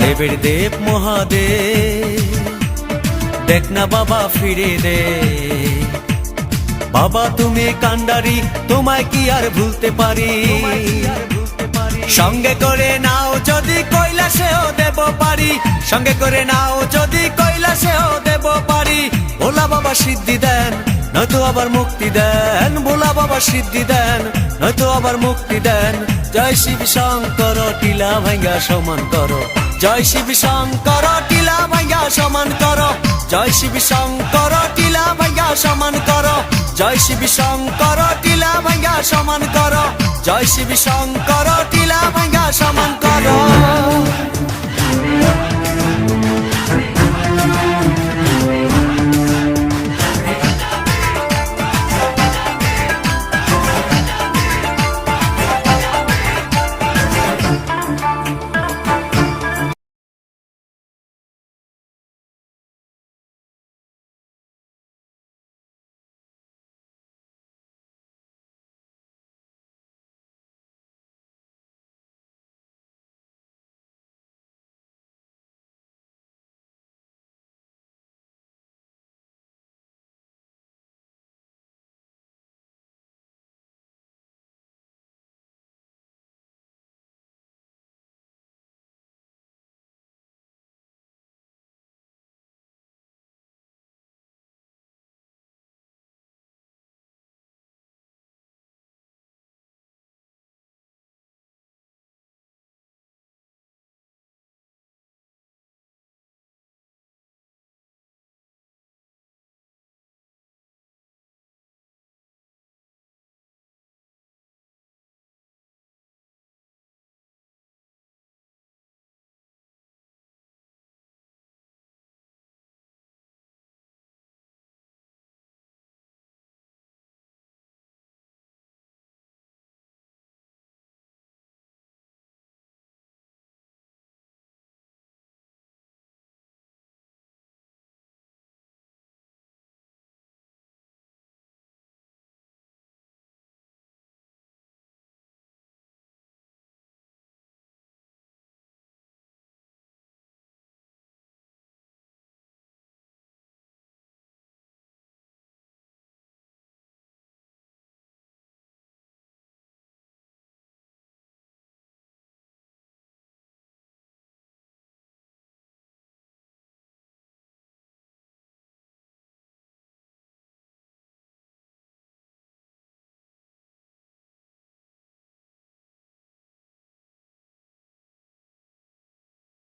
দেবের দেব মহাদেব, দেখ না বাবা ফিরে দে। বাবা তুমি কান্ডারি, তোমায় কি আর ভুলতে পারি? সঙ্গে করে নাও যদি কৈলাসেও দেব পারি, সঙ্গে করে নাও যদি কৈলাসেও দেব পারি। ভোলা বাবা সিদ্ধি দেন, নয়তো আবার মুক্তি দেন। ভোলা বাবা সিদ্ধি দেন, নয়তো আবার মুক্তি দেন। জয় শিব শঙ্কর, টিলা ভাঙ্গা সমান করো। জয় শিব শঙ্কর, টিলা ভাঙ্গা সমান করো। জয় শিব শঙ্কর, টিলা ভাঙ্গা সমান করো। জয় শিব শঙ্কর, টিলা ভাঙ্গা সমান করো। জয় শিব শঙ্কর, টিলা ভাঙ্গা সমান করো।